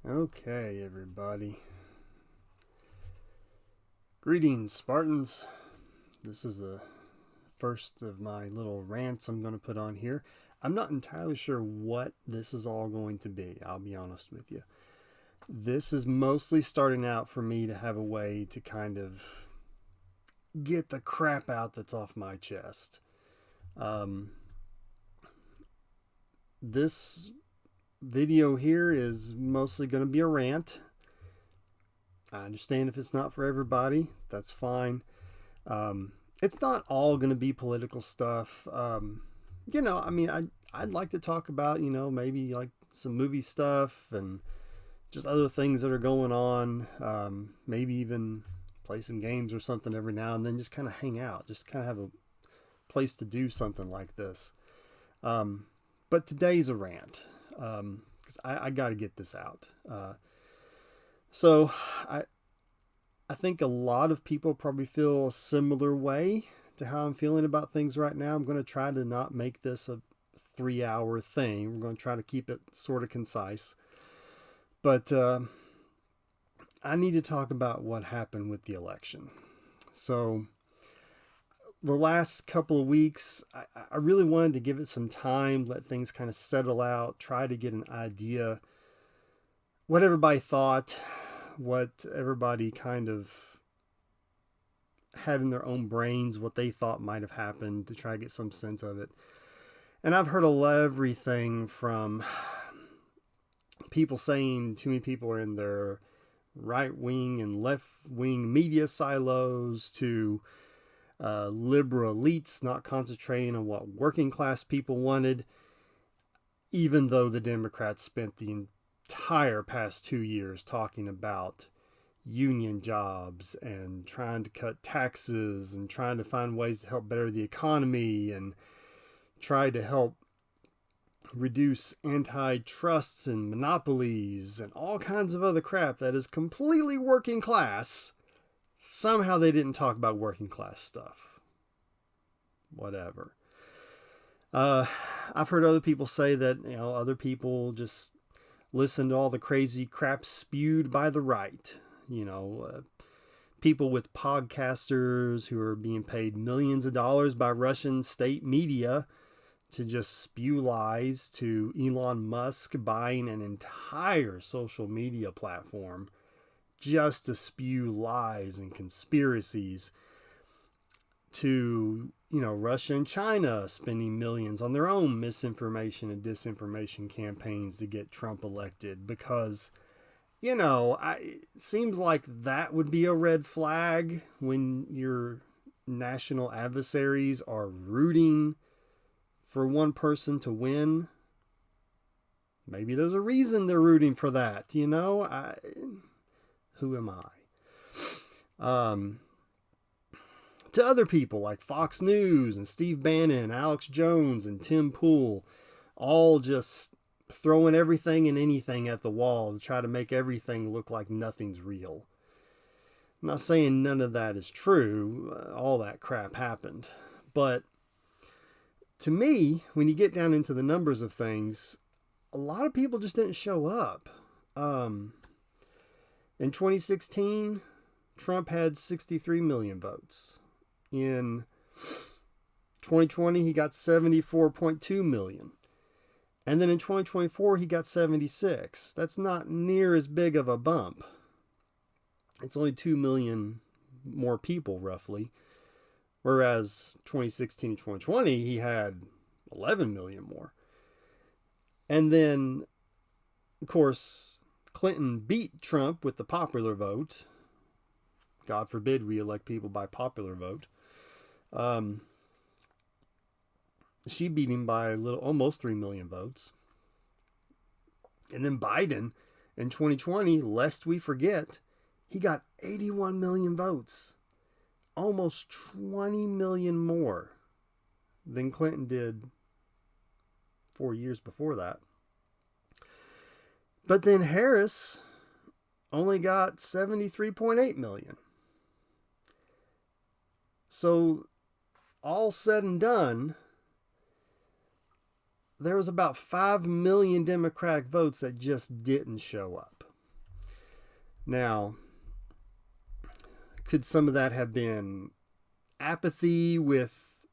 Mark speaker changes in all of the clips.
Speaker 1: Okay, everybody. Greetings, Spartans. This is the first of my little rants I'm going to put on here. I'm not entirely sure what this is all going to be, I'll be honest with you. This is mostly starting out for me to have a way to kind of get the crap out that's off my chest. This video here is mostly going to be a rant. I understand if it's not for everybody, that's fine. It's not all going to be political stuff. I'd like to talk about, maybe like some movie stuff and just other things that are going on. Maybe even play some games or something every now and then, just kind of hang out, just kind of have a place to do something like this. But today's a rant because I got to get this out. So I think a lot of people probably feel a similar way to how I'm feeling about things right now. I'm going to try to not make this a 3-hour thing. We're going to try to keep it sort of concise. But I need to talk about what happened with the election. So the last couple of weeks, I really wanted to give it some time, let things kind of settle out, try to get an idea what everybody thought, what everybody kind of had in their own brains, what they thought might have happened, to try to get some sense of it. And I've heard everything from people saying too many people are in their right wing and left wing media silos, to liberal elites not concentrating on what working class people wanted, even though the Democrats spent the entire past 2 years talking about union jobs and trying to cut taxes and trying to find ways to help better the economy and try to help reduce antitrust and monopolies and all kinds of other crap that is completely working class. Somehow they didn't talk about working class stuff. Whatever. I've heard other people say that, other people just listen to all the crazy crap spewed by the right. People with podcasters who are being paid millions of dollars by Russian state media to just spew lies, to Elon Musk buying an entire social media platform just to spew lies and conspiracies, to Russia and China spending millions on their own misinformation and disinformation campaigns to get Trump elected, because it seems like that would be a red flag when your national adversaries are rooting for one person to win. Maybe there's a reason they're rooting for that, who am I? To other people like Fox News and Steve Bannon, Alex Jones and Tim Pool, all just throwing everything and anything at the wall to try to make everything look like nothing's real. I'm not saying none of that is true. All that crap happened. But to me, when you get down into the numbers of things, a lot of people just didn't show up. In 2016, Trump had 63 million votes. In 2020, he got 74.2 million. And then in 2024, he got 76. That's not near as big of a bump. It's only 2 million more people, roughly. Whereas 2016 and 2020, he had 11 million more. And then, of course, Clinton beat Trump with the popular vote. God forbid we elect people by popular vote. She beat him by almost 3 million votes. And then Biden in 2020, lest we forget, he got 81 million votes. Almost 20 million more than Clinton did 4 years before that. But then Harris only got 73.8 million. So all said and done, there was about 5 million Democratic votes that just didn't show up. Now, could some of that have been apathy with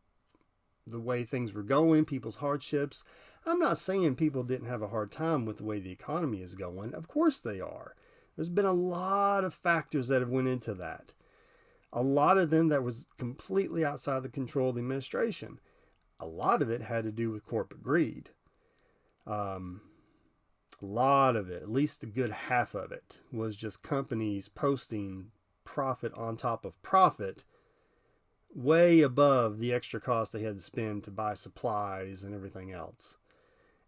Speaker 1: the way things were going, people's hardships? I'm not saying people didn't have a hard time with the way the economy is going. Of course they are. There's been a lot of factors that have went into that. A lot of them that was completely outside the control of the administration. A lot of it had to do with corporate greed. A lot of it, at least a good half of it, was just companies posting profit on top of profit, way above the extra cost they had to spend to buy supplies and everything else.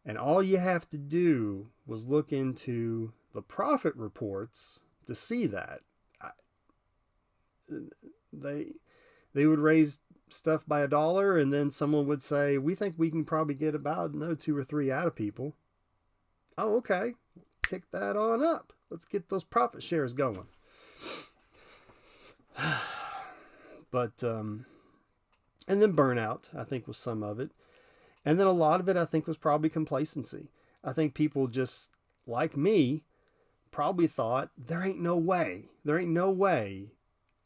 Speaker 1: And all you have to do was look into the profit reports to see that. They would raise stuff by $1, and then someone would say, we think we can probably get about 2 or 3 out of people. Oh, okay. Tick that on up. Let's get those profit shares going. But, and then burnout, I think, was some of it. And then a lot of it, I think, was probably complacency. I think people just, like me, probably thought, there ain't no way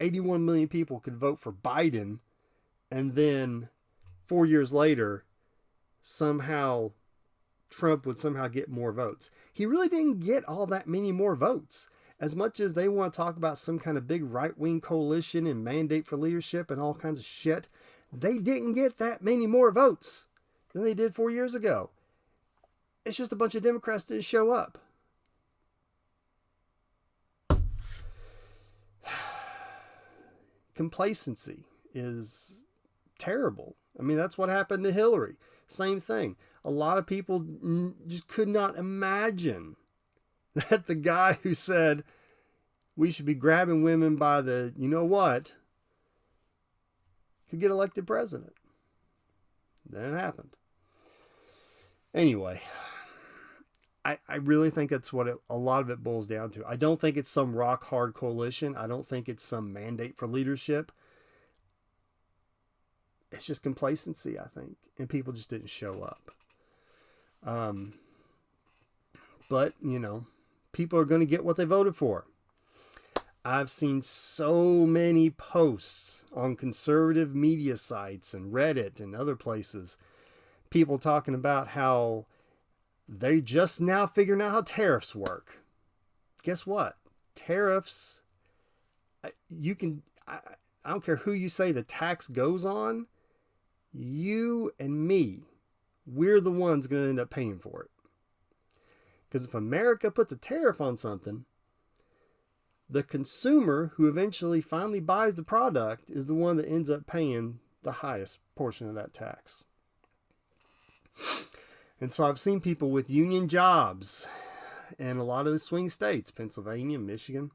Speaker 1: 81 million people could vote for Biden, and then 4 years later, somehow Trump would somehow get more votes. He really didn't get all that many more votes. As much as they want to talk about some kind of big right-wing coalition and mandate for leadership and all kinds of shit, they didn't get that many more votes than they did 4 years ago. It's just a bunch of Democrats didn't show up. Complacency is terrible. I mean, that's what happened to Hillary. Same thing. A lot of people just could not imagine that the guy who said we should be grabbing women by the you know what could get elected president. Then it happened. Anyway, I really think that's what a lot of it boils down to. I don't think it's some rock hard coalition. I don't think it's some mandate for leadership. It's just complacency, I think. And people just didn't show up. But, people are going to get what they voted for. I've seen so many posts on conservative media sites and Reddit and other places. People talking about how they just now figuring out how tariffs work. Guess what? Tariffs, I don't care who you say the tax goes on, you and me, we're the ones going to end up paying for it. Because if America puts a tariff on something, the consumer who eventually finally buys the product is the one that ends up paying the highest portion of that tax. And so I've seen people with union jobs in a lot of the swing states, Pennsylvania, Michigan,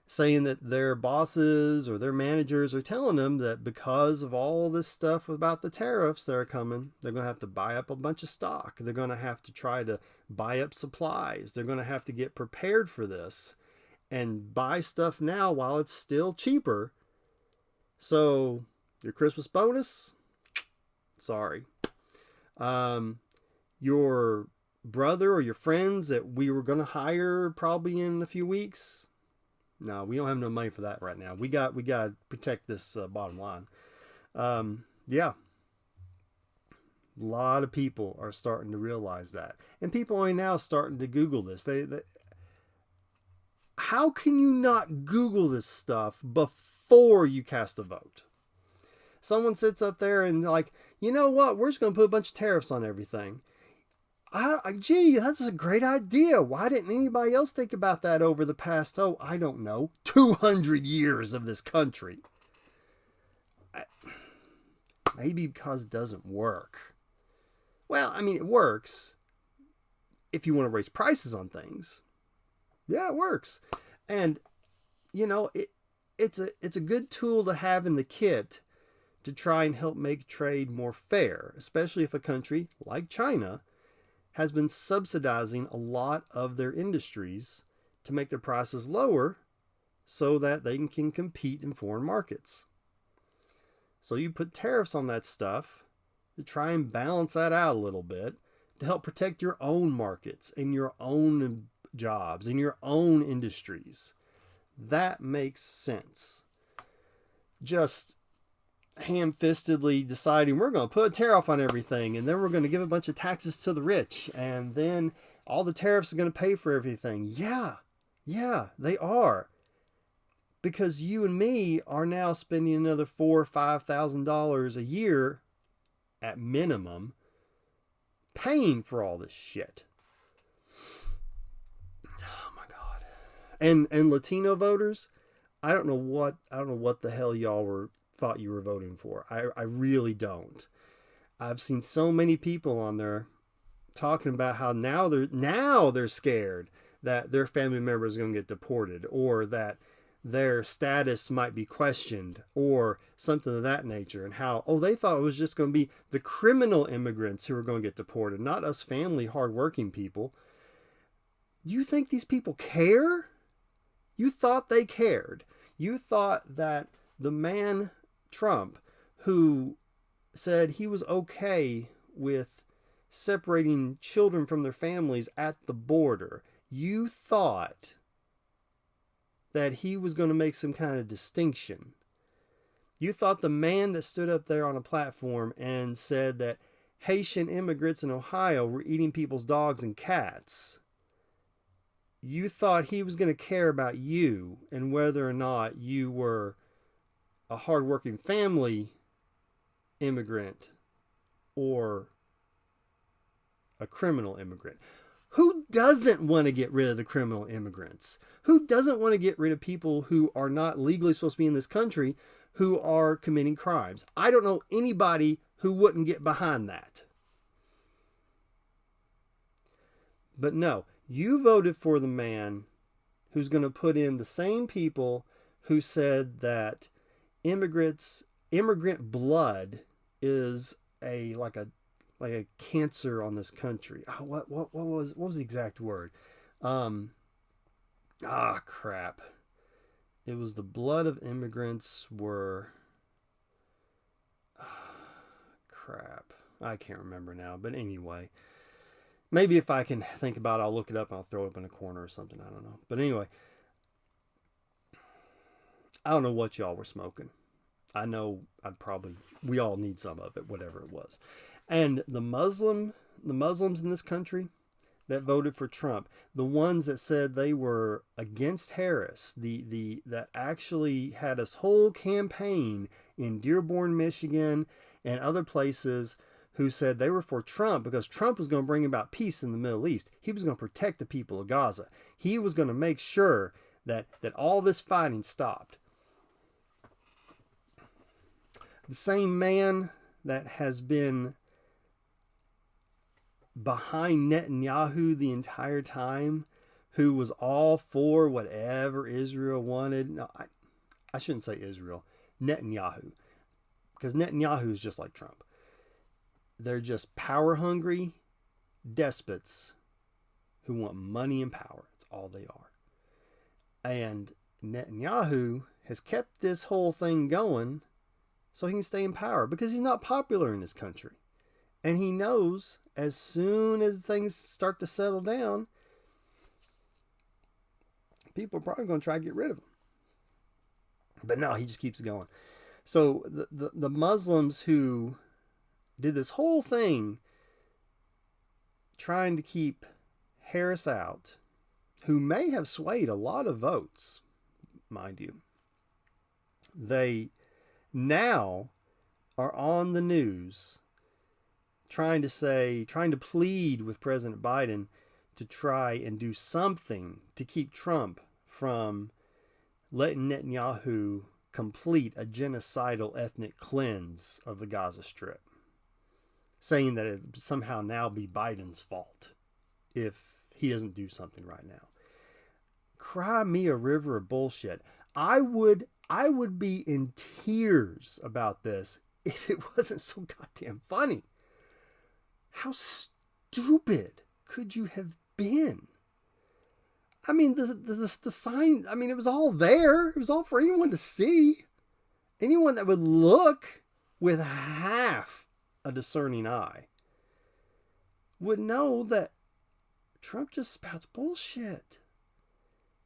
Speaker 1: saying that their bosses or their managers are telling them that because of all this stuff about the tariffs that are coming, they're going to have to buy up a bunch of stock. They're going to have to try to buy up supplies. They're going to have to get prepared for this and buy stuff now while it's still cheaper. So your Christmas bonus, sorry. Your brother or your friends that we were going to hire probably in a few weeks. No, we don't have no money for that right now. We got to protect this bottom line. Yeah. A lot of people are starting to realize that. And people are now starting to Google this. How can you not Google this stuff before you cast a vote? Someone sits up there and like, you know what? We're just going to put a bunch of tariffs on everything. Gee, that's a great idea. Why didn't anybody else think about that over the past, I don't know, 200 years of this country? Maybe because it doesn't work. Well, I mean, it works if you want to raise prices on things. Yeah, it works. And, it's a good tool to have in the kit to try and help make trade more fair, especially if a country like China has been subsidizing a lot of their industries to make their prices lower so that they can compete in foreign markets. So you put tariffs on that stuff to try and balance that out a little bit to help protect your own markets and your own jobs in your own industries. That makes sense. Just ham-fistedly deciding we're going to put a tariff on everything, and then we're going to give a bunch of taxes to the rich, and then all the tariffs are going to pay for everything. Yeah, they are. Because you and me are now spending another $4,000 or $5,000 a year at minimum paying for all this shit. Oh my God. And Latino voters, I don't know what the hell y'all thought you were voting for. I really don't. I've seen so many people on there talking about how now they're scared that their family member is going to get deported, or that their status might be questioned, or something of that nature, and how, they thought it was just going to be the criminal immigrants who were going to get deported, not us family hardworking people. You think these people care? You thought they cared. You thought that the man Trump, who said he was okay with separating children from their families at the border, you thought that he was going to make some kind of distinction. You thought the man that stood up there on a platform and said that Haitian immigrants in Ohio were eating people's dogs and cats, you thought he was going to care about you and whether or not you were a hardworking family immigrant or a criminal immigrant. Who doesn't want to get rid of the criminal immigrants? Who doesn't want to get rid of people who are not legally supposed to be in this country, who are committing crimes? I don't know anybody who wouldn't get behind that. But no, you voted for the man who's going to put in the same people who said that immigrant blood is like a cancer on this country. What was the exact word? Crap. It was the blood of immigrants were... crap. I can't remember now. But anyway, maybe if I can think about it, I'll look it up and I'll throw it up in a corner or something. I don't know. But anyway, I don't know what y'all were smoking. I know we all need some of it, whatever it was. And the Muslims in this country that voted for Trump, the ones that said they were against Harris, that actually had this whole campaign in Dearborn, Michigan, and other places, who said they were for Trump because Trump was going to bring about peace in the Middle East. He was going to protect the people of Gaza. He was going to make sure that all this fighting stopped. The same man that has been behind Netanyahu the entire time, who was all for whatever Israel wanted. No, I shouldn't say Israel. Netanyahu. Because Netanyahu is just like Trump. They're just power hungry despots who want money and power. That's all they are. And Netanyahu has kept this whole thing going so he can stay in power, because he's not popular in this country. And he knows as soon as things start to settle down, people are probably going to try to get rid of him. But no, he just keeps going. So the Muslims who did this whole thing trying to keep Harris out, who may have swayed a lot of votes, mind you, they now are on the news trying to plead with President Biden to try and do something to keep Trump from letting Netanyahu complete a genocidal ethnic cleanse of the Gaza Strip, saying that it somehow now be Biden's fault if he doesn't do something right now. Cry me a river of bullshit. I would be in tears about this if it wasn't so goddamn funny. How stupid could you have been? I mean, the sign, I mean, it was all there. It was all for anyone to see. Anyone that would look with half a discerning eye would know that Trump just spouts bullshit.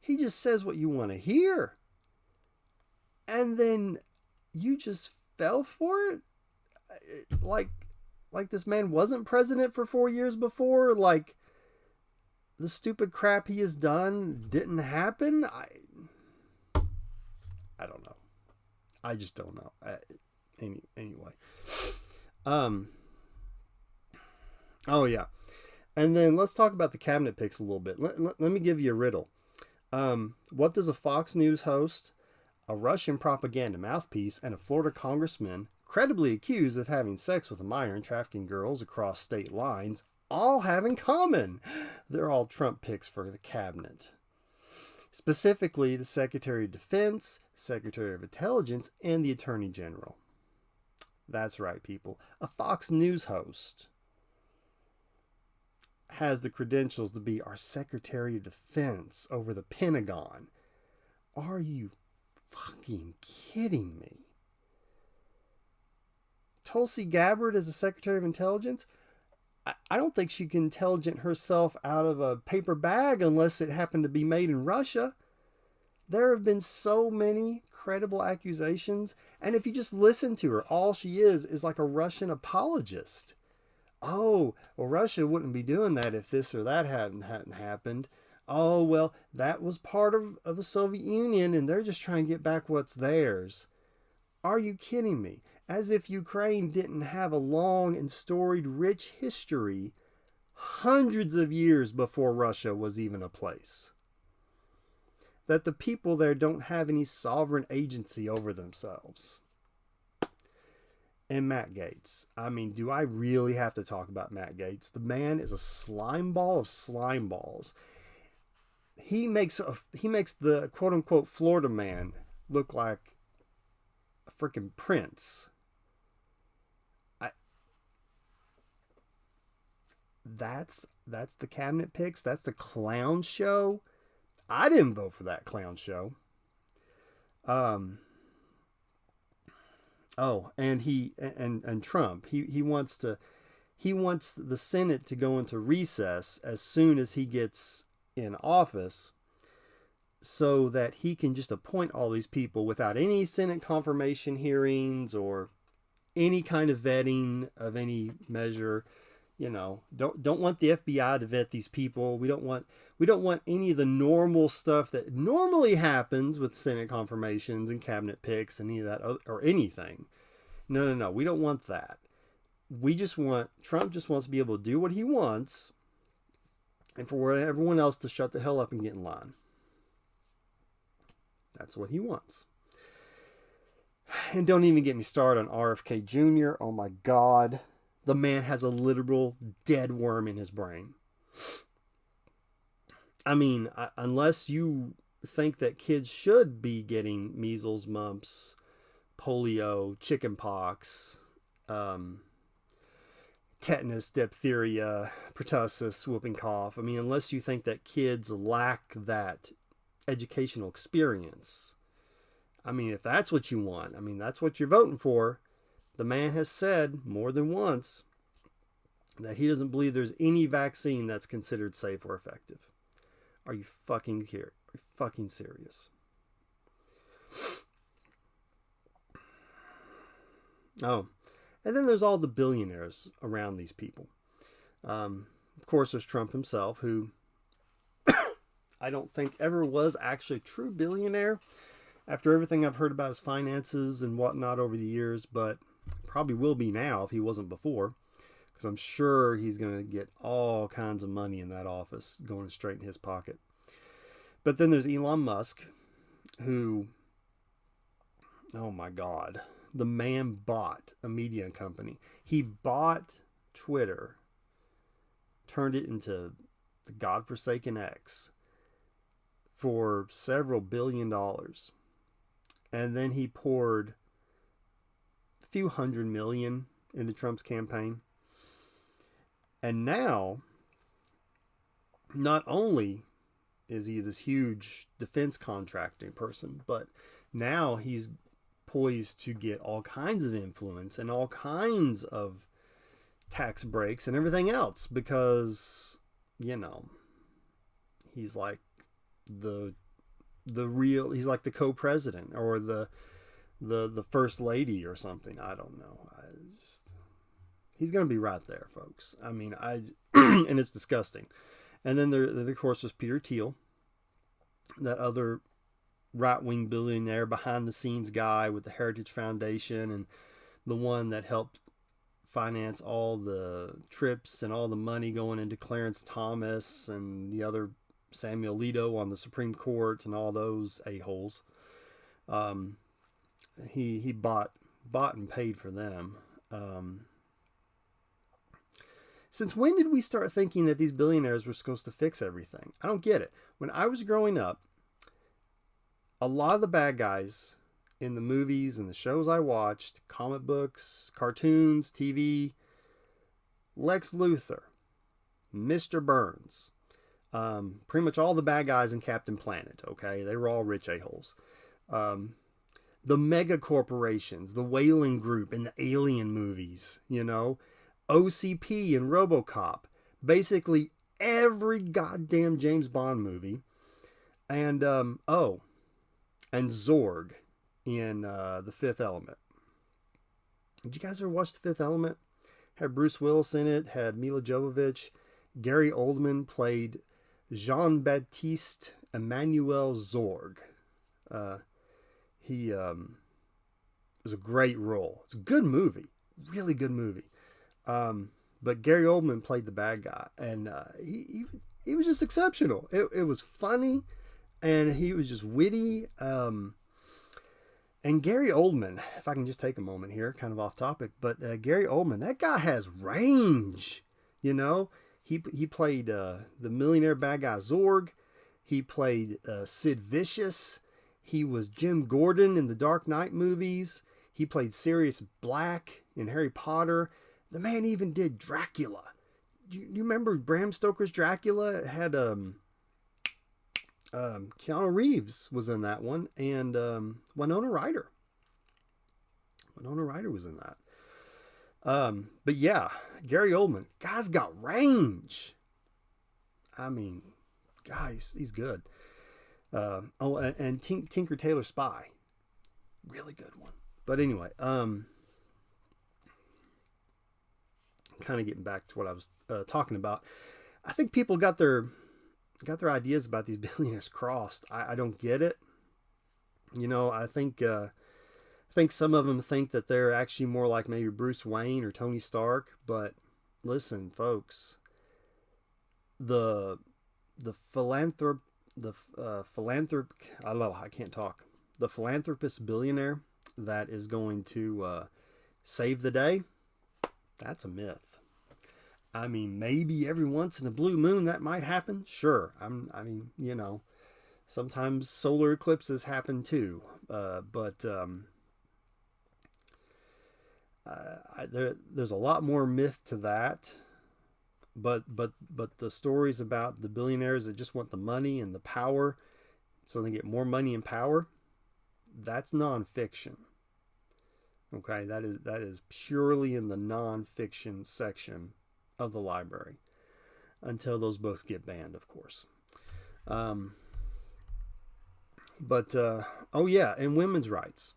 Speaker 1: He just says what you want to hear. And then you just fell for it? Like this man wasn't president for 4 years before? Like the stupid crap he has done didn't happen? I don't know. I just don't know. Anyway. Oh, yeah. And then let's talk about the cabinet picks a little bit. Let me give you a riddle. What does a Fox News host, a Russian propaganda mouthpiece, and a Florida congressman credibly accused of having sex with a minor and trafficking girls across state lines all have in common? They're all Trump picks for the cabinet. Specifically, the Secretary of Defense, Secretary of Intelligence, and the Attorney General. That's right, people. A Fox News host has the credentials to be our Secretary of Defense over the Pentagon. Are you fucking kidding me? Tulsi Gabbard as a Secretary of Intelligence? I don't think she can intelligent herself out of a paper bag unless it happened to be made in Russia. There have been so many credible accusations, and if you just listen to her, all she is like a Russian apologist. Oh, well, Russia wouldn't be doing that if this or that hadn't happened. Oh, well, that was part of the Soviet Union, and they're just trying to get back what's theirs. Are you kidding me? As if Ukraine didn't have a long and storied, rich history hundreds of years before Russia was even a place. That the people there don't have any sovereign agency over themselves. And Matt Gaetz. I mean, do I really have to talk about Matt Gaetz? The man is a slime ball of slime balls. He makes the quote-unquote Florida man look like a freaking prince. That's the cabinet picks. That's the clown show. I didn't vote for that clown show. Oh, and Trump. He wants the Senate to go into recess as soon as he gets in office, so that he can just appoint all these people without any Senate confirmation hearings or any kind of vetting of any measure. You know, don't want the FBI to vet these people. We don't want any of the normal stuff that normally happens with Senate confirmations and cabinet picks and any of that or anything. No. We don't want that. Trump just wants to be able to do what he wants, and for everyone else to shut the hell up and get in line. That's what he wants. And don't even get me started on RFK Jr. Oh my God. The man has a literal dead worm in his brain. I mean, unless you think that kids should be getting measles, mumps, polio, chickenpox, tetanus, diphtheria, pertussis, whooping cough. I mean, unless you think that kids lack that educational experience. I mean, if that's what you want, I mean, that's what you're voting for. The man has said more than once that he doesn't believe there's any vaccine that's considered safe or effective. Are you fucking here? Are you fucking serious? Oh, and then there's all the billionaires around these people. Of course, there's Trump himself, who I don't think ever was actually a true billionaire after everything I've heard about his finances and whatnot over the years, but probably will be now if he wasn't before, because I'm sure he's going to get all kinds of money in that office going straight in his pocket. But then there's Elon Musk, who, oh my God, the man bought a media company. He bought Twitter, turned it into the godforsaken X for several $billion. And then he poured a few $100 million into Trump's campaign. And now, not only is he this huge defense contracting person, but now he's poised to get all kinds of influence and all kinds of tax breaks and everything else because, you know, he's like the real, he's like the co-president or the first lady or something. I don't know. He's gonna be right there, folks. I mean, and it's disgusting. And then there of course was Peter Thiel, that other right-wing billionaire, behind the scenes guy with the Heritage Foundation, and the one that helped finance all the trips and all the money going into Clarence Thomas and the other Samuel Alito on the Supreme Court and all those a-holes. He bought and paid for them. Since when did we start thinking that these billionaires were supposed to fix everything? I don't get it. When I was growing up, a lot of the bad guys in the movies and the shows I watched, comic books, cartoons, TV, Lex Luthor, Mr. Burns, pretty much all the bad guys in Captain Planet, okay? They were all rich a-holes. The mega corporations, the Whaling Group in the Alien movies, you know, OCP and RoboCop, basically every goddamn James Bond movie, and and Zorg in The Fifth Element. Did you guys ever watch The Fifth Element? Had Bruce Willis in it, had Mila Jovovich. Gary Oldman played Jean-Baptiste Emmanuel Zorg. He was a great role. It's a good movie, really good movie. But Gary Oldman played the bad guy, and he was just exceptional. It was funny, and he was just witty. And Gary Oldman, if I can just take a moment here, kind of off topic, but Gary Oldman, that guy has range. You know, he played the millionaire bad guy Zorg. He played Sid Vicious. He was Jim Gordon in the Dark Knight movies. He played Sirius Black in Harry Potter. The man even did Dracula. Do you remember Bram Stoker's Dracula? It had Keanu Reeves was in that one, and Winona Ryder. Winona Ryder was in that. But yeah, Gary Oldman, guy's got range. I mean, guys, he's good. And Tinker Tailor Spy, really good one. But anyway, kind of getting back to what I was talking about. I think people got their ideas about these billionaires crossed. I don't get it. You know, I think some of them think that they're actually more like maybe Bruce Wayne or Tony Stark. But listen, folks, the philanthropic, I can't talk. The philanthropist billionaire that is going to save the day, that's a myth. I mean, maybe every once in a blue moon that might happen. Sure. I mean, you know, sometimes solar eclipses happen too. But there's a lot more myth to that. But the stories about the billionaires that just want the money and the power, so they get more money and power, that's nonfiction. Okay, that is purely in the nonfiction section of the library, until those books get banned, of course. Oh yeah, and women's rights.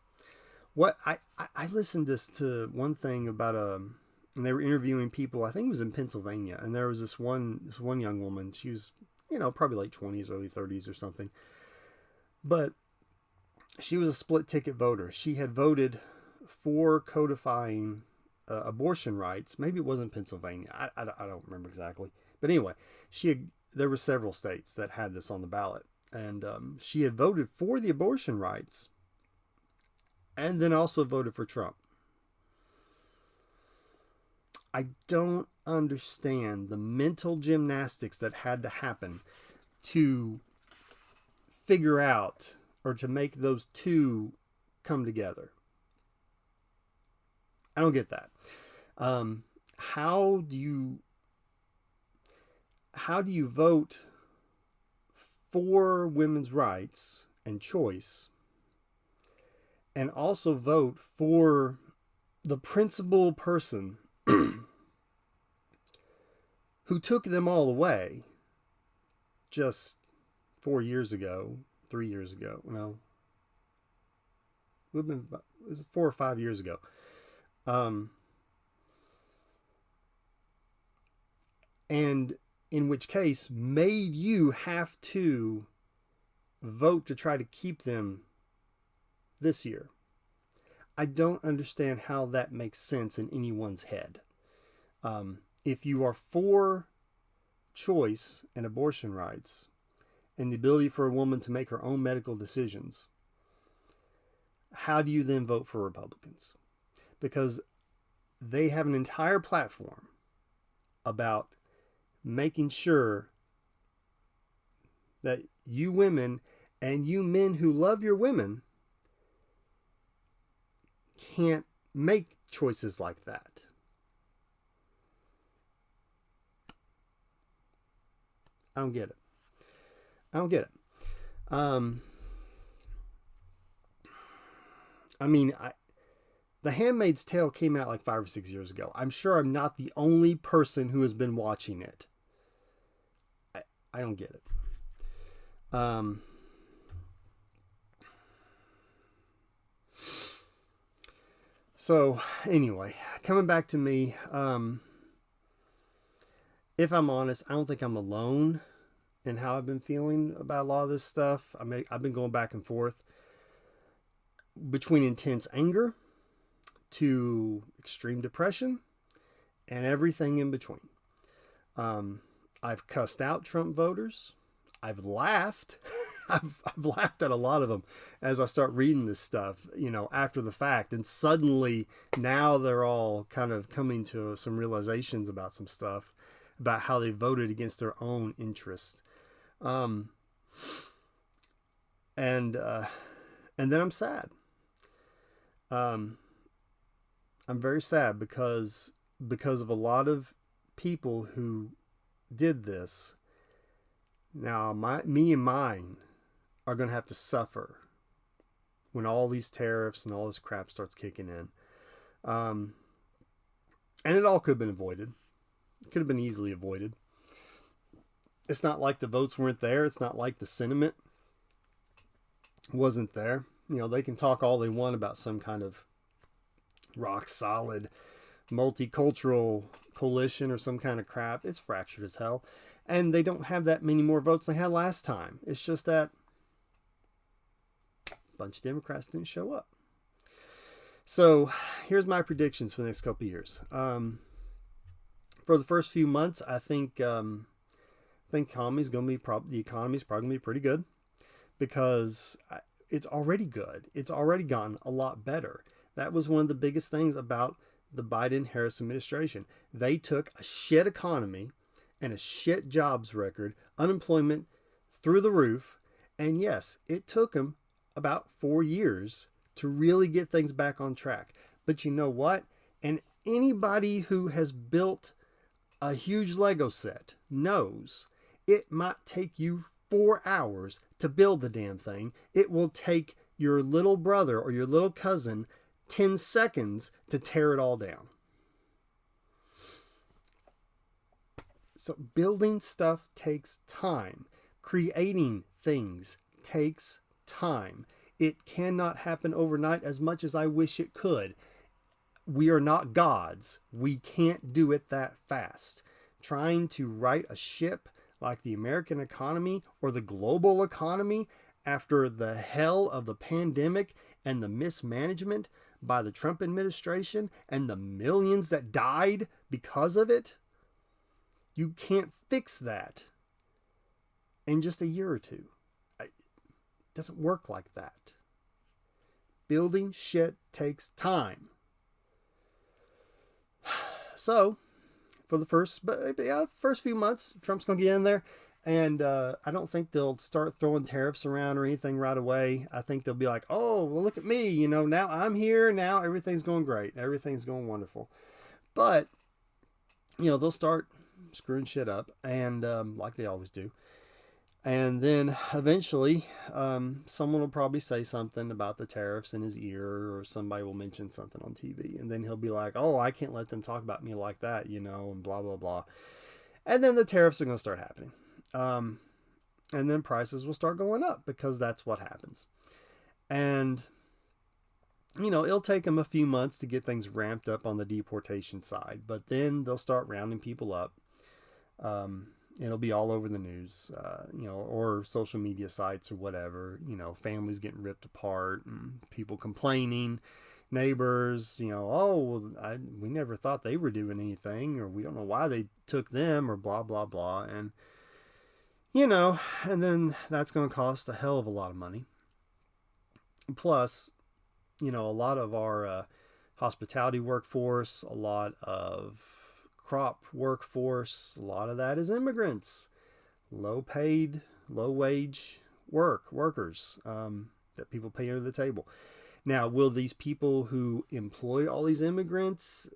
Speaker 1: What I listened to one thing about and they were interviewing people. I think it was in Pennsylvania, and there was this one young woman. She was, you know, probably late 20s, early 30s or something. But she was a split ticket voter. She had voted for codifying abortion rights. Maybe it wasn't Pennsylvania. I don't remember exactly. But anyway, there were several states that had this on the ballot. And she had voted for the abortion rights, and then also voted for Trump. I don't understand the mental gymnastics that had to happen to figure out, or to make those two come together. I don't get that. How do you vote for women's rights and choice, and also vote for the principal person who took them all away just 4 years ago, 3 years ago. No, it was 4 or 5 years ago. Um, and in which case made you have to vote to try to keep them this year. I don't understand how that makes sense in anyone's head. If you are for choice and abortion rights and the ability for a woman to make her own medical decisions, how do you then vote for Republicans? Because they have an entire platform about making sure that you women and you men who love your women can't make choices like that. I don't get it. I don't get it. The Handmaid's Tale came out like 5 or 6 years ago. I'm sure I'm not the only person who has been watching it. I don't get it. So anyway, coming back to me, if I'm honest, I don't think I'm alone in how I've been feeling about a lot of this stuff. I've been going back and forth between intense anger to extreme depression and everything in between. I've cussed out Trump voters. I've laughed. I've laughed at a lot of them as I start reading this stuff, after the fact. And suddenly now they're all kind of coming to some realizations about some stuff, about how they voted against their own interest. And then I'm sad. I'm very sad because of a lot of people who did this. Now, me and mine are going to have to suffer when all these tariffs and all this crap starts kicking in. And it all could have been avoided. It could have been easily avoided. It's not like the votes weren't there. It's not like the sentiment wasn't there. They can talk all they want about some kind of rock solid multicultural coalition or some kind of crap. It's fractured as hell. And they don't have that many more votes they had last time. It's just that a bunch of Democrats didn't show up. So here's my predictions for the next couple of years. For the first few months, I think the economy's probably going to be pretty good, because it's already good. It's already gotten a lot better. That was one of the biggest things about the Biden-Harris administration. They took a shit economy and a shit jobs record, unemployment through the roof, and yes, it took them about 4 years to really get things back on track. But you know what? And anybody who has built a huge Lego set knows it might take you 4 hours to build the damn thing. It will take your little brother or your little cousin 10 seconds to tear it all down. So building stuff takes time. Creating things takes time. It cannot happen overnight as much as I wish it could. We are not gods. We can't do it that fast. Trying to right a ship like the American economy or the global economy after the hell of the pandemic and the mismanagement by the Trump administration and the millions that died because of it, you can't fix that in just a year or two. It doesn't work like that. Building shit takes time. So, for the first few months, Trump's going to get in there. And I don't think they'll start throwing tariffs around or anything right away. I think they'll be like, oh, well, look at me. Now I'm here. Now everything's going great. Everything's going wonderful. But, they'll start screwing shit up, and like they always do. And then eventually someone will probably say something about the tariffs in his ear, or somebody will mention something on TV. And then he'll be like, oh, I can't let them talk about me like that, and blah, blah, blah. And then the tariffs are going to start happening. And then prices will start going up because that's what happens. And, it'll take them a few months to get things ramped up on the deportation side, but then they'll start rounding people up. It'll be all over the news, or social media sites or whatever, families getting ripped apart and people complaining, neighbors, we never thought they were doing anything, or we don't know why they took them, or blah, blah, blah. And, and then that's going to cost a hell of a lot of money. Plus, a lot of our hospitality workforce, a lot of crop workforce, a lot of that is immigrants, low paid, low wage workers that people pay under the table. Now, will these people who employ all these immigrants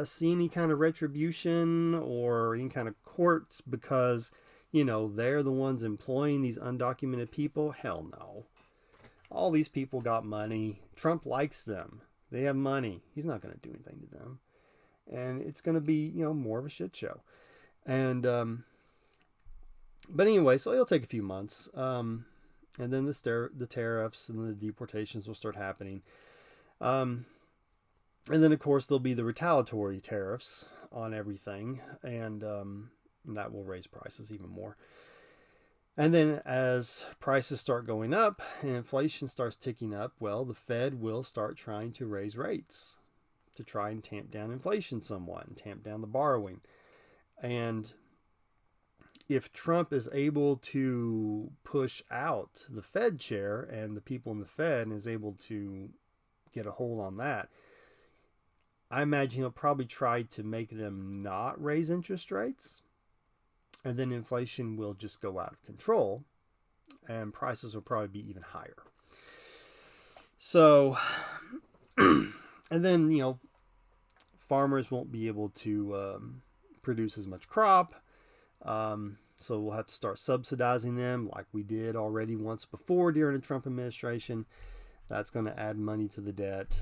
Speaker 1: see any kind of retribution or any kind of courts because, they're the ones employing these undocumented people? Hell no. All these people got money. Trump likes them. They have money. He's not going to do anything to them. And it's going to be, more of a shit show. And, but anyway, so it'll take a few months. And then the tariffs and the deportations will start happening. And then, of course, there'll be the retaliatory tariffs on everything. And that will raise prices even more. And then as prices start going up and inflation starts ticking up, well, the Fed will start trying to raise rates to try and tamp down inflation somewhat and tamp down the borrowing. And if Trump is able to push out the Fed chair and the people in the Fed and is able to get a hold on that, I imagine he'll probably try to make them not raise interest rates. And then inflation will just go out of control and prices will probably be even higher. So, and then, farmers won't be able to produce as much crop. So we'll have to start subsidizing them like we did already once before during the Trump administration. That's going to add money to the debt.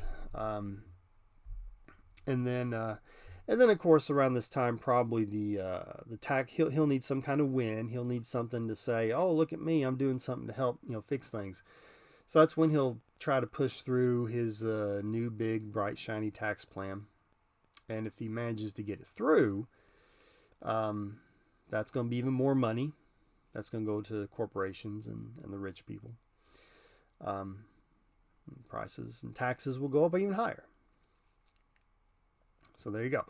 Speaker 1: And then, of course, around this time, probably the tax, he'll need some kind of win. He'll need something to say, oh, look at me, I'm doing something to help, fix things. So that's when he'll try to push through his new big, bright, shiny tax plan. And if he manages to get it through, that's going to be even more money. That's going to go to corporations and the rich people. Prices and taxes will go up even higher. So there you go.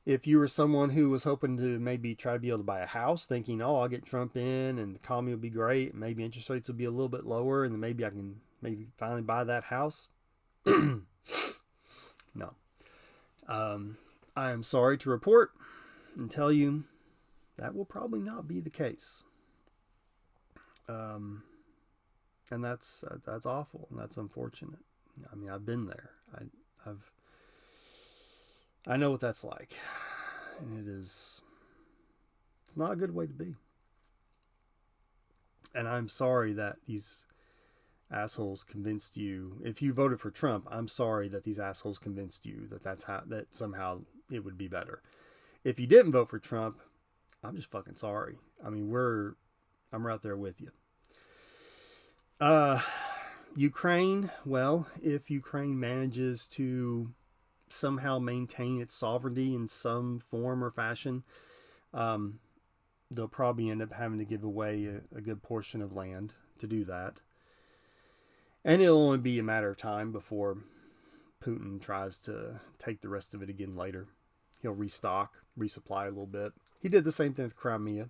Speaker 1: If you were someone who was hoping to maybe try to be able to buy a house, thinking, oh, I'll get Trump in and the economy will be great, maybe interest rates will be a little bit lower, and then maybe I can finally buy that house. No. I am sorry to report and tell you that will probably not be the case. And that's awful and that's unfortunate. I mean, I've been there. I know what that's like, and it's not a good way to be. And I'm sorry that these assholes convinced you. If you voted for Trump, I'm sorry that these assholes convinced you that somehow it would be better. If you didn't vote for Trump, I'm just fucking sorry. I mean, I'm right there with you. Ukraine, well, if Ukraine manages to somehow maintain its sovereignty in some form or fashion, they'll probably end up having to give away a good portion of land to do that. And it'll only be a matter of time before Putin tries to take the rest of it again later. He'll resupply a little bit. He did the same thing with Crimea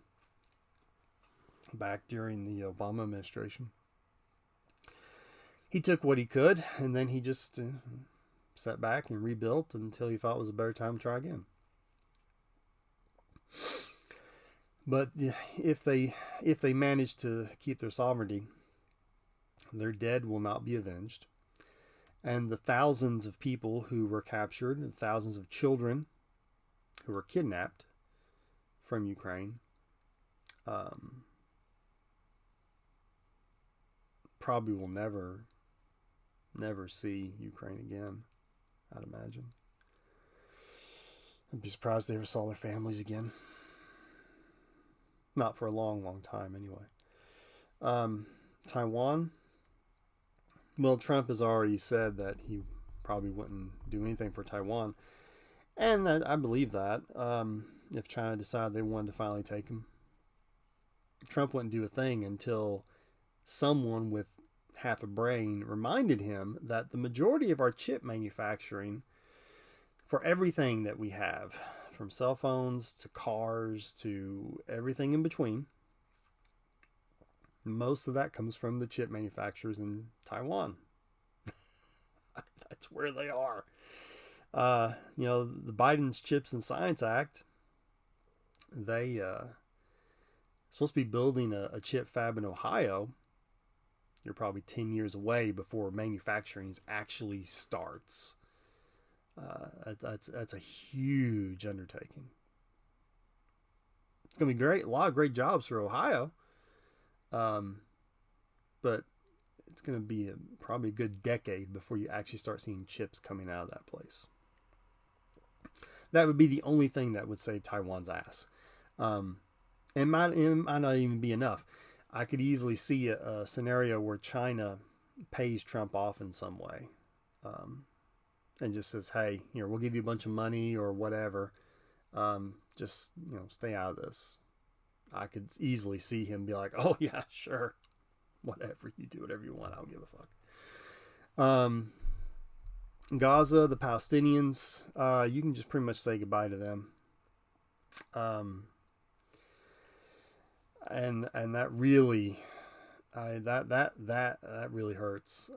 Speaker 1: back during the Obama administration. He took what he could, and then he just sat back and rebuilt until he thought it was a better time to try again. But if they manage to keep their sovereignty, their dead will not be avenged. And the thousands of people who were captured and thousands of children who were kidnapped from Ukraine probably will never see Ukraine again, I'd imagine. I'd be surprised they ever saw their families again. Not for a long, long time, anyway. Taiwan. Well, Trump has already said that he probably wouldn't do anything for Taiwan. And I believe that. If China decided they wanted to finally take him, Trump wouldn't do a thing until someone with half a brain reminded him that the majority of our chip manufacturing for everything that we have, from cell phones to cars to everything in between, most of that comes from the chip manufacturers in Taiwan. That's where they are. The Biden's Chips and Science Act, they supposed to be building a chip fab in Ohio. You're probably 10 years away before manufacturing actually starts. That's a huge undertaking. It's going to be great. A lot of great jobs for Ohio. But it's going to be probably a good decade before you actually start seeing chips coming out of that place. That would be the only thing that would save Taiwan's ass. It might not even be enough. I could easily see a scenario where China pays Trump off in some way, and just says, "Hey, we'll give you a bunch of money or whatever. Just stay out of this." I could easily see him be like, "Oh yeah, sure, whatever, you do whatever you want. I don't give a fuck." Gaza, the Palestinians, you can just pretty much say goodbye to them. And that really, that really hurts.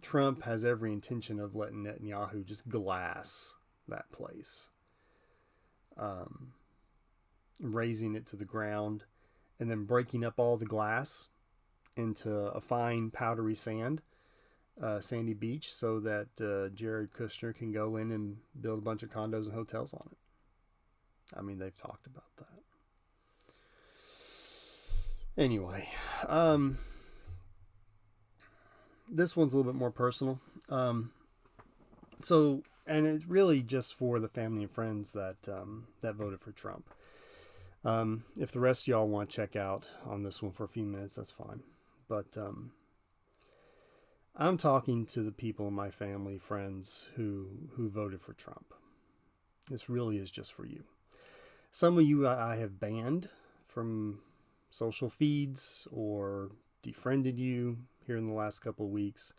Speaker 1: Trump has every intention of letting Netanyahu just glass that place, razing it to the ground, and then breaking up all the glass into a fine powdery sandy beach, so that Jared Kushner can go in and build a bunch of condos and hotels on it. They've talked about that. Anyway, this one's a little bit more personal. And it's really just for the family and friends that voted for Trump. If the rest of y'all want to check out on this one for a few minutes, that's fine. But I'm talking to the people in my family, friends who voted for Trump. This really is just for you. Some of you I have banned from social feeds or defriended you here in the last couple of weeks,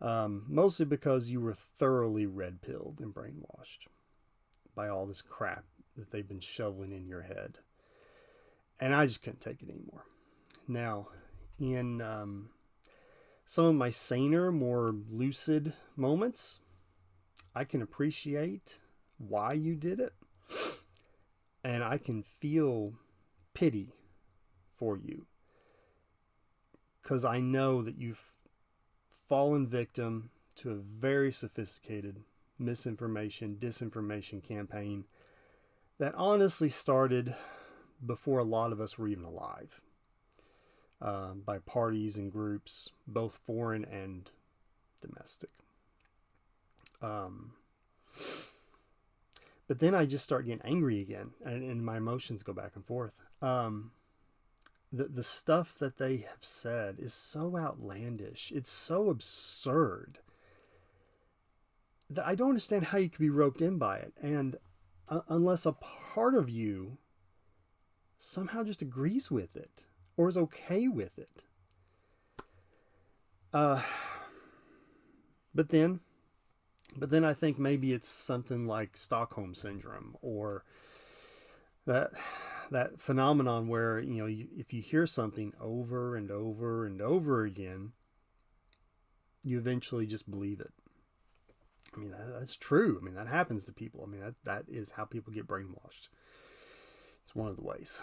Speaker 1: mostly because you were thoroughly red-pilled and brainwashed by all this crap that they've been shoveling in your head. And I just couldn't take it anymore. Now, in some of my saner, more lucid moments, I can appreciate why you did it. And I can feel pity for you, because I know that you've fallen victim to a very sophisticated misinformation, disinformation campaign that honestly started before a lot of us were even alive, by parties and groups, both foreign and domestic. But then I just start getting angry again, and my emotions go back and forth. The stuff that they have said is so outlandish. It's so absurd that I don't understand how you could be roped in by it. And unless a part of you somehow just agrees with it or is okay with it. But then I think maybe it's something like Stockholm syndrome, or that phenomenon where, if you hear something over and over and over again, you eventually just believe it. That's true. That happens to people. That is how people get brainwashed. It's one of the ways.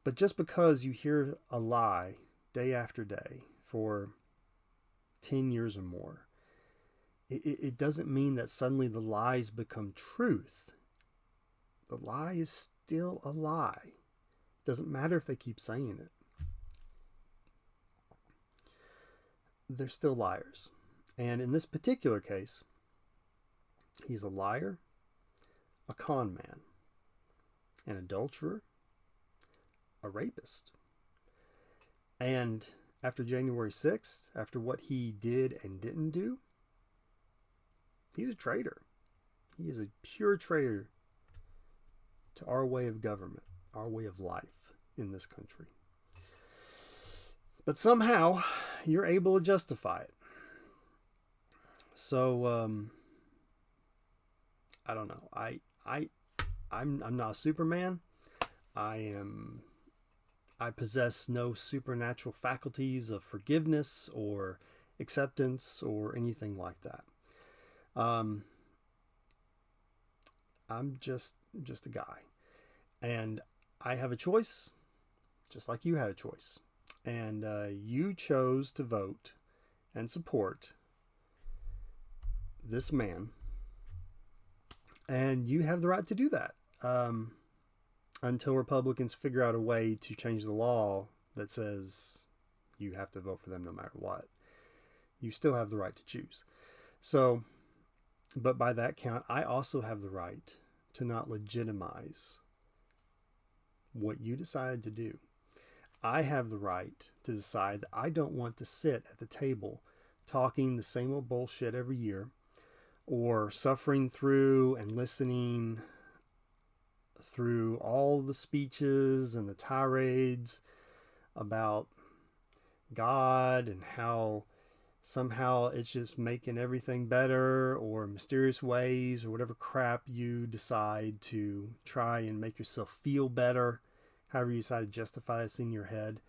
Speaker 1: But just because you hear a lie day after day for 10 years or more, it doesn't mean that suddenly the lies become truth. The lie is still a lie. Doesn't matter if they keep saying it. They're still liars. And in this particular case, he's a liar, a con man, an adulterer, a rapist. And after January 6th, after what he did and didn't do, he's a traitor. He is a pure traitor to our way of government, our way of life in this country. But somehow you're able to justify it. So I don't know. I'm not Superman. I possess no supernatural faculties of forgiveness or acceptance or anything like that. I'm just a guy, and I have a choice, just like you had a choice, and you chose to vote and support this man, and you have the right to do that. Until Republicans figure out a way to change the law that says you have to vote for them no matter what. You still have the right to choose. So, but by that count, I also have the right to not legitimize what you decided to do. I have the right to decide that I don't want to sit at the table talking the same old bullshit every year, or suffering through and listening through all the speeches and the tirades about God and how somehow it's just making everything better, or mysterious ways, or whatever crap you decide to try and make yourself feel better, however you decide to justify this in your head.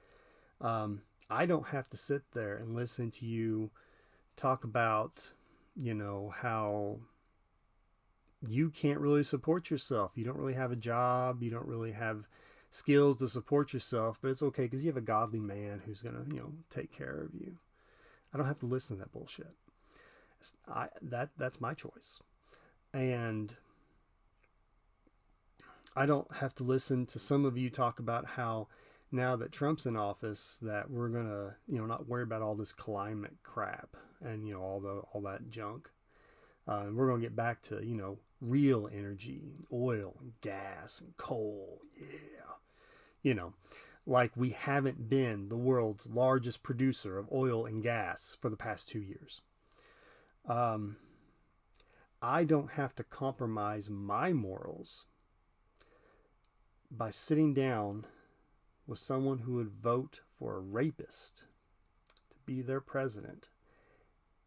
Speaker 1: I don't have to sit there and listen to you talk about, how you can't really support yourself. You don't really have a job. You don't really have skills to support yourself, but it's okay because you have a godly man who's going to, take care of you. I don't have to listen to that bullshit. That's my choice. And I don't have to listen to some of you talk about how now that Trump's in office that we're going to, not worry about all this climate crap and, all that junk. We're going to get back to, real energy, oil and gas and coal. Yeah. Like we haven't been the world's largest producer of oil and gas for the past 2 years. I don't have to compromise my morals by sitting down with someone who would vote for a rapist to be their president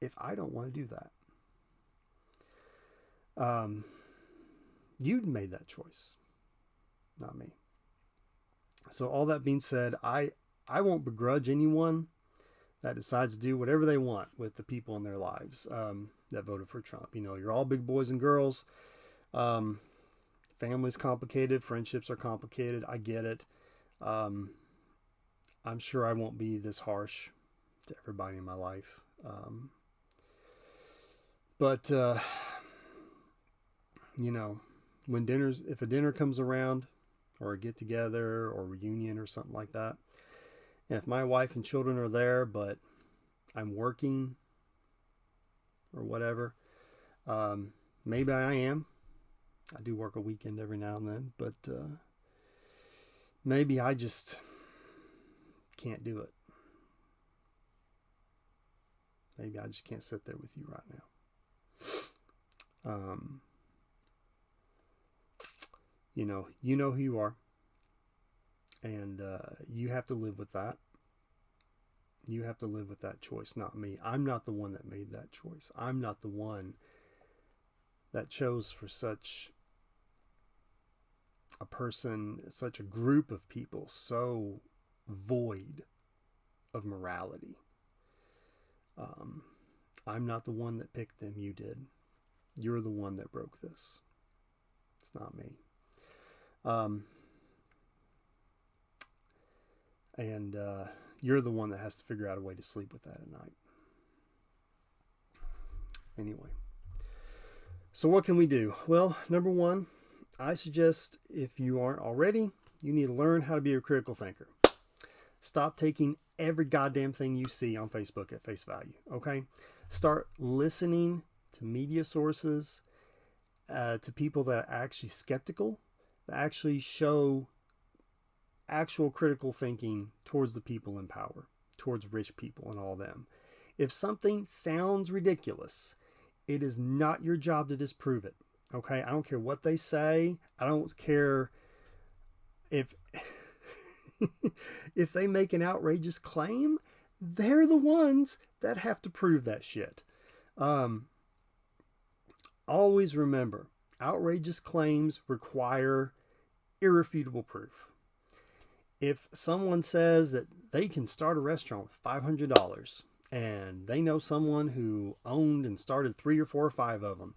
Speaker 1: if I don't want to do that. You'd made that choice, not me. So all that being said, I won't begrudge anyone that decides to do whatever they want with the people in their lives that voted for Trump. You're all big boys and girls. Family's complicated. Friendships are complicated. I get it. I'm sure I won't be this harsh to everybody in my life. But if a dinner comes around, or a get together or reunion or something like that, and if my wife and children are there, but I'm working or whatever, maybe I am. I do work a weekend every now and then, but maybe I just can't do it. Maybe I just can't sit there with you right now. You know who you are, and you have to live with that. You have to live with that choice, not me. I'm not the one that made that choice. I'm not the one that chose for such a person, such a group of people so void of morality. I'm not the one that picked them. You did. You're the one that broke this. It's not me. And you're the one that has to figure out a way to sleep with that at night. Anyway, so what can we do? Well, number one, I suggest if you aren't already, you need to learn how to be a critical thinker. Stop taking every goddamn thing you see on Facebook at face value, okay? Start listening to media sources to people that are actually skeptical, that actually show actual critical thinking towards the people in power, towards rich people and all them. If something sounds ridiculous, it is not your job to disprove it. Okay? I don't care what they say. I don't care if if they make an outrageous claim. They're the ones that have to prove that shit. Always remember, outrageous claims require irrefutable proof. If someone says that they can start a restaurant with $500 and they know someone who owned and started 3 or 4 or 5 of them,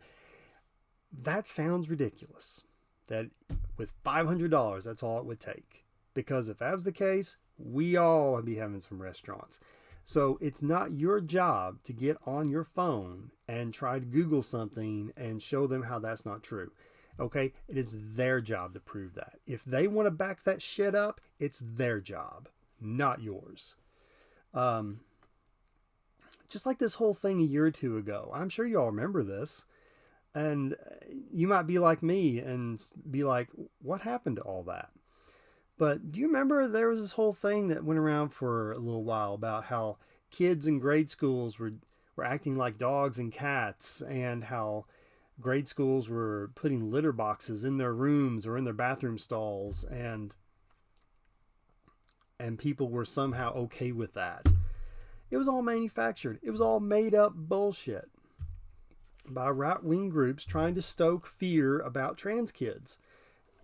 Speaker 1: that sounds ridiculous. That with $500, that's all it would take. Because if that was the case, we all would be having some restaurants. So it's not your job to get on your phone and try to Google something and show them how that's not true. Okay? It is their job to prove that. If they want to back that shit up, it's their job, not yours. Just like this whole thing a year or two ago. I'm sure you all remember this. And you might be like me and be like, what happened to all that? But do you remember there was this whole thing that went around for a little while about how kids in grade schools were acting like dogs and cats, and how grade schools were putting litter boxes in their rooms or in their bathroom stalls, and people were somehow okay with that. It was all manufactured. It was all made up bullshit by right-wing groups trying to stoke fear about trans kids.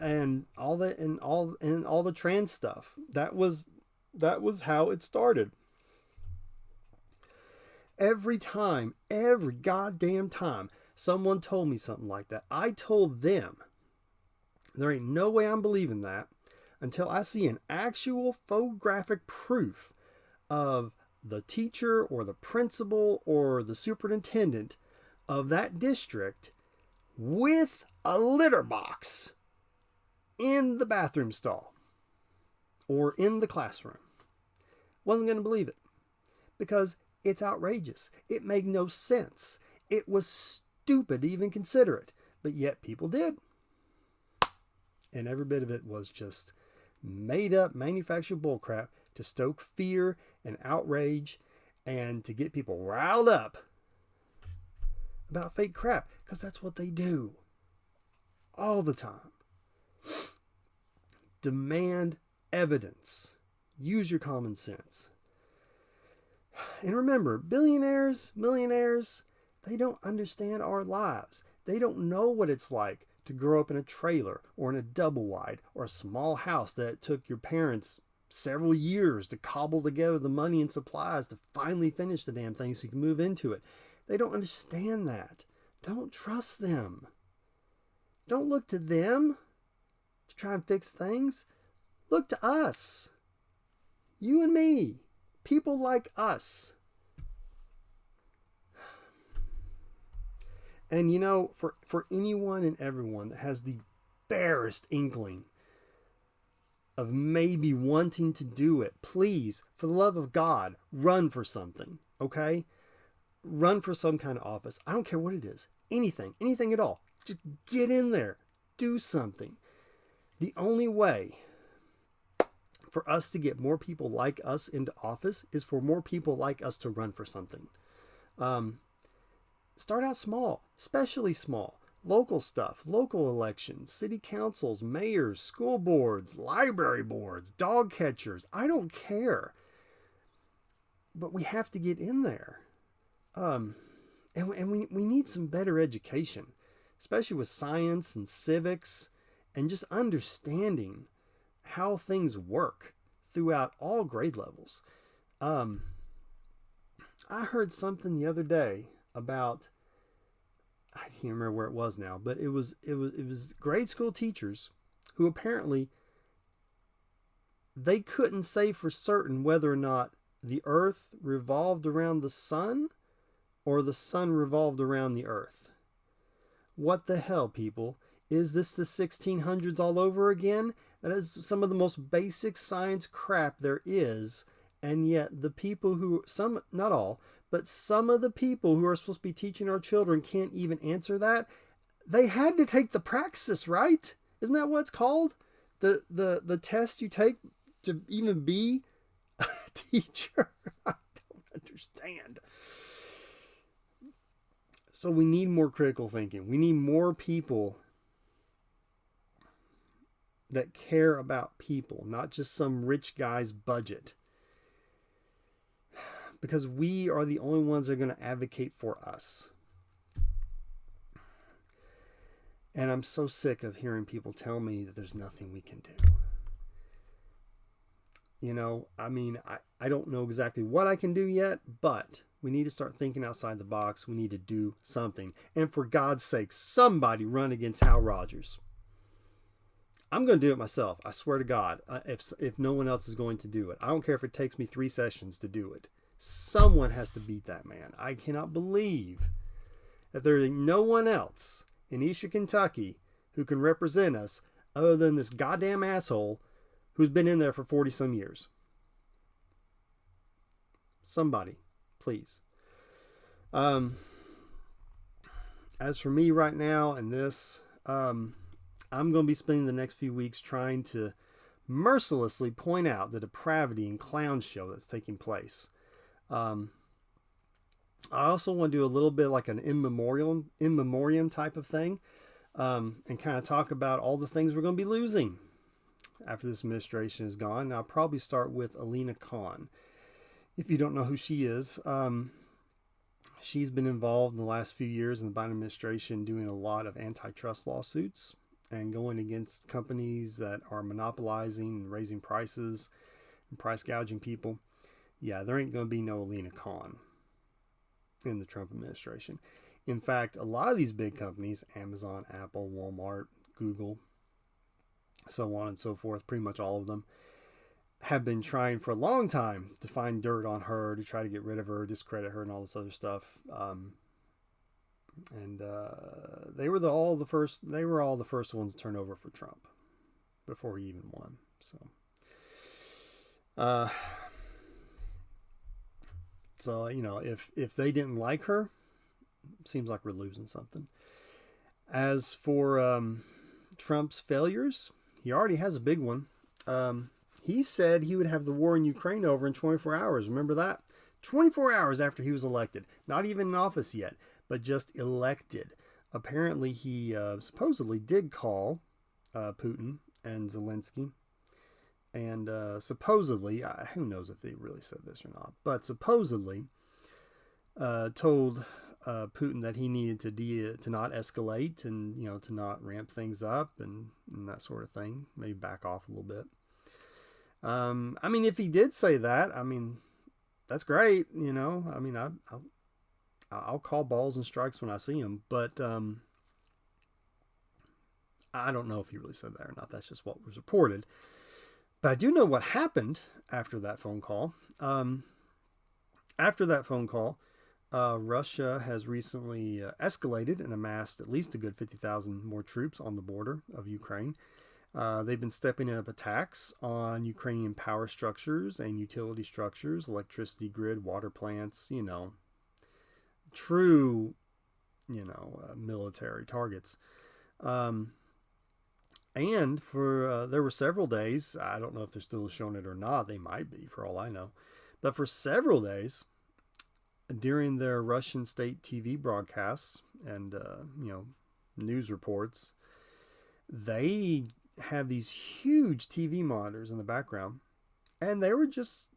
Speaker 1: And all the trans stuff. That was how it started. Every goddamn time someone told me something like that, I told them, there ain't no way I'm believing that until I see an actual photographic proof of the teacher or the principal or the superintendent of that district with a litter box in the bathroom stall or in the classroom. Wasn't going to believe it because it's outrageous. It made no sense. It was stupid to even consider it, but yet people did. And every bit of it was just made up, manufactured bullcrap to stoke fear and outrage and to get people riled up about fake crap, because that's what they do all the time. Demand evidence. Use your common sense. And remember, billionaires, millionaires, they don't understand our lives. They don't know what it's like to grow up in a trailer or in a double wide or a small house that took your parents several years to cobble together the money and supplies to finally finish the damn thing so you can move into it. They don't understand that. Don't trust them. Don't look to them to try and fix things. Look to us. You and me. People like us. And you know, for anyone and everyone that has the barest inkling of maybe wanting to do it, please, for the love of God, run for something, okay? Run for some kind of office. I don't care what it is. Anything at all. Just get in there. Do something. The only way for us to get more people like us into office is for more people like us to run for something. Start out small, especially small. Local stuff, local elections, city councils, mayors, school boards, library boards, dog catchers. I don't care. But we have to get in there. And we need some better education, especially with science and civics and just understanding how things work throughout all grade levels. I heard something the other day about, I can't remember where it was now, but it was grade school teachers who apparently they couldn't say for certain whether or not the earth revolved around the sun or the sun revolved around the earth. What the hell, people? Is this the 1600s all over again? That is some of the most basic science crap there is, and yet the people who, some, not all, but some of the people who are supposed to be teaching our children can't even answer that. They had to take the praxis, right? Isn't that what it's called? The test you take to even be a teacher? I don't understand. So we need more critical thinking. We need more people that care about people, not just some rich guy's budget. Because we are the only ones that are going to advocate for us. And I'm so sick of hearing people tell me that there's nothing we can do. You know, I mean, I don't know exactly what I can do yet, but we need to start thinking outside the box. We need to do something. And for God's sake, somebody run against Hal Rogers. I'm going to do it myself. I swear to God, if no one else is going to do it. I don't care if it takes me 3 sessions to do it. Someone has to beat that man. I cannot believe that there is no one else in Eastern Kentucky who can represent us other than this goddamn asshole who's been in there for 40 some years. Somebody, please. As for me right now and this, I'm going to be spending the next few weeks trying to mercilessly point out the depravity and clown show that's taking place. I also want to do a little bit like an in memoriam type of thing, and kind of talk about all the things we're going to be losing after this administration is gone. And I'll probably start with Alina Khan. If you don't know who she is, she's been involved in the last few years in the Biden administration doing a lot of antitrust lawsuits and going against companies that are monopolizing and raising prices and price gouging people. Yeah, there ain't going to be no Alina Khan in the Trump administration. In fact, a lot of these big companies, Amazon, Apple, Walmart, Google, so on and so forth, pretty much all of them, have been trying for a long time to find dirt on her, to try to get rid of her, discredit her, and all this other stuff. They were all the first ones to turn over for Trump before he even won. So, you know, if they didn't like her, it seems like we're losing something. As for Trump's failures, he already has a big one. He said he would have the war in Ukraine over in 24 hours. Remember that? 24 hours after he was elected. Not even in office yet, but just elected. Apparently, he supposedly did call Putin and Zelensky. And supposedly, who knows if they really said this or not, but supposedly told Putin that he needed to not escalate and, you know, to not ramp things up and that sort of thing. Maybe back off a little bit. I mean, if he did say that, I mean, that's great. You know, I mean, I'll call balls and strikes when I see them, but I don't know if he really said that or not. That's just what was reported. But I do know what happened after that phone call. Russia has recently escalated and amassed at least a good 50,000 more troops on the border of Ukraine. They've been stepping up attacks on Ukrainian power structures and utility structures, electricity grid, water plants, you know, true, you know, military targets. And for there were several days, I don't know if they're still showing it or not, they might be for all I know, but for several days during their Russian state TV broadcasts and, you know, news reports, they have these huge TV monitors in the background, and they were just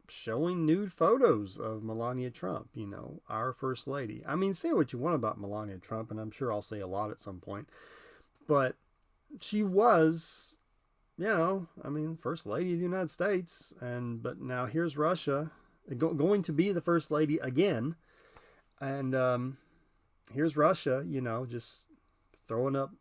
Speaker 1: showing nude photos of Melania Trump, you know, our first lady. I mean, say what you want about Melania Trump, and I'm sure I'll say a lot at some point, but she was, you know, I mean, first lady of the United States, but now here's Russia going to be the first lady again, and here's Russia, you know, just throwing up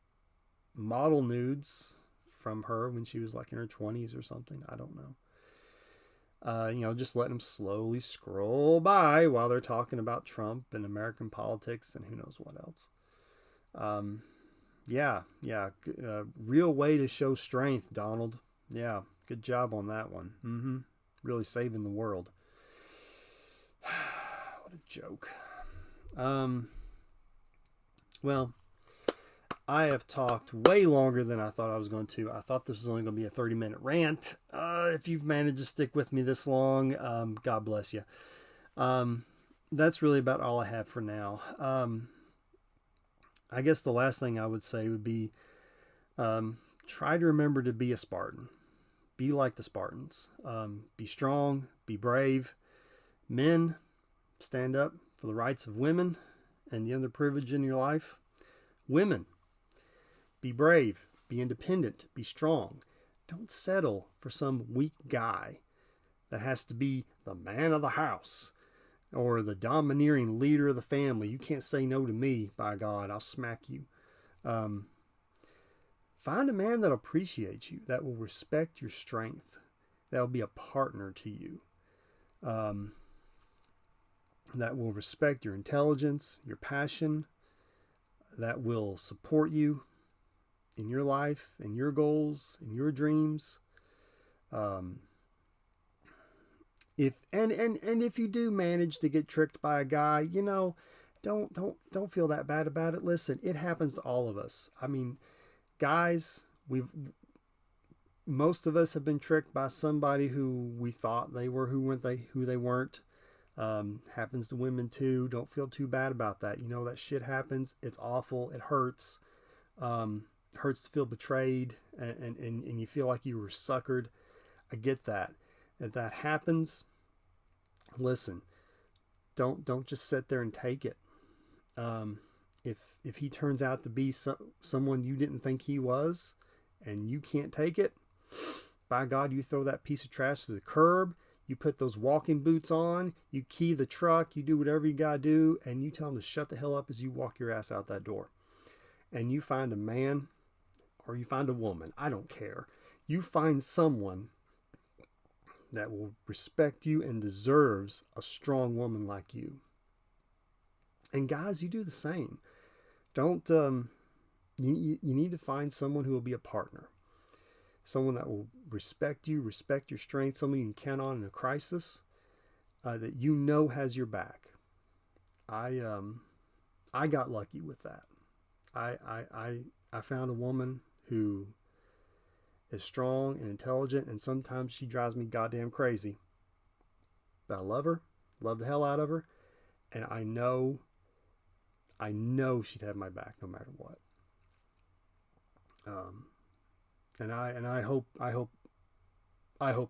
Speaker 1: model nudes from her when she was like in her 20s or something. I don't know. You know, just letting them slowly scroll by while they're talking about Trump and American politics and who knows what else. Yeah. Real way to show strength, Donald. Yeah, good job on that one. Really saving the world. What a joke. Well, I have talked way longer than I thought I was going to. I thought this was only going to be a 30-minute rant. If you've managed to stick with me this long, God bless you. That's really about all I have for now. I guess the last thing I would say would be try to remember to be a Spartan. Be like the Spartans. Be strong. Be brave. Men, stand up for the rights of women and the underprivileged in your life. Women, be brave. Be independent. Be strong. Don't settle for some weak guy that has to be the man of the house or the domineering leader of the family. You can't say no to me, by God, I'll smack you. Find a man that appreciates you, that will respect your strength, that will be a partner to you, that will respect your intelligence, your passion, that will support you in your life, in your goals, in your dreams. If you do manage to get tricked by a guy, don't feel that bad about it. Listen, it happens to all of us. I mean, guys, most of us have been tricked by somebody who we thought they were who they weren't. Happens to women too. Don't feel too bad about that. That shit happens. It's awful. It hurts. Hurts to feel betrayed and you feel like you were suckered. I get that. If that happens, listen, don't just sit there and take it. If he turns out to be someone you didn't think he was and you can't take it, by God, you throw that piece of trash to the curb, you put those walking boots on, you key the truck, you do whatever you got to do, and you tell him to shut the hell up as you walk your ass out that door. And you find a man or you find a woman, I don't care. You find someone that will respect you and deserves a strong woman like you. And guys, you do the same. Don't you need to find someone who will be a partner, someone that will respect you, respect your strength, someone you can count on in a crisis, that has your back. I got lucky with that. I found a woman who is strong and intelligent, and sometimes she drives me goddamn crazy. But I love her, love the hell out of her, and I know she'd have my back no matter what. And I hope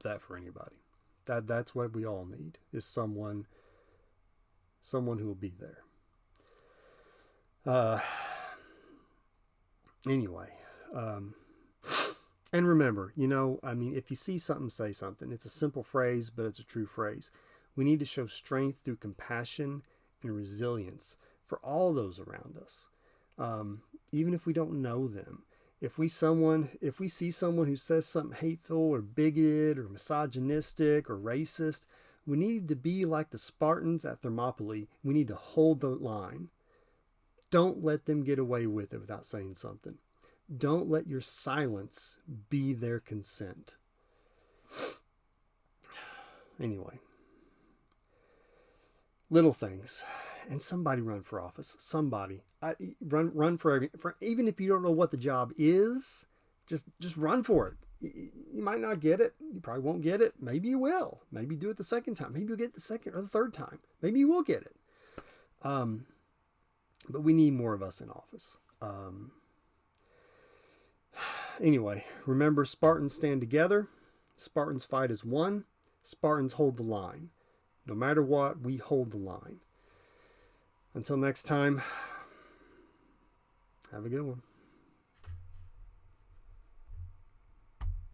Speaker 1: that for anybody. That's what we all need, is someone who will be there. Anyway, and remember, if you see something, say something. It's a simple phrase, but it's a true phrase. We need to show strength through compassion and resilience for all those around us, even if we don't know them. If we see someone who says something hateful or bigoted or misogynistic or racist, we need to be like the Spartans at Thermopylae. We need to hold the line. Don't let them get away with it without saying something. Don't let your silence be their consent. Anyway, little things. And somebody run for office. Somebody run for even if you don't know what the job is, just run for it. You might not get it. You probably won't get it. Maybe you will. Maybe do it the second time. Maybe you'll get it the second or the third time. Maybe you will get it. But we need more of us in office. Anyway, remember, Spartans stand together. Spartans fight as one. Spartans hold the line. No matter what, we hold the line. Until next time, have a good one.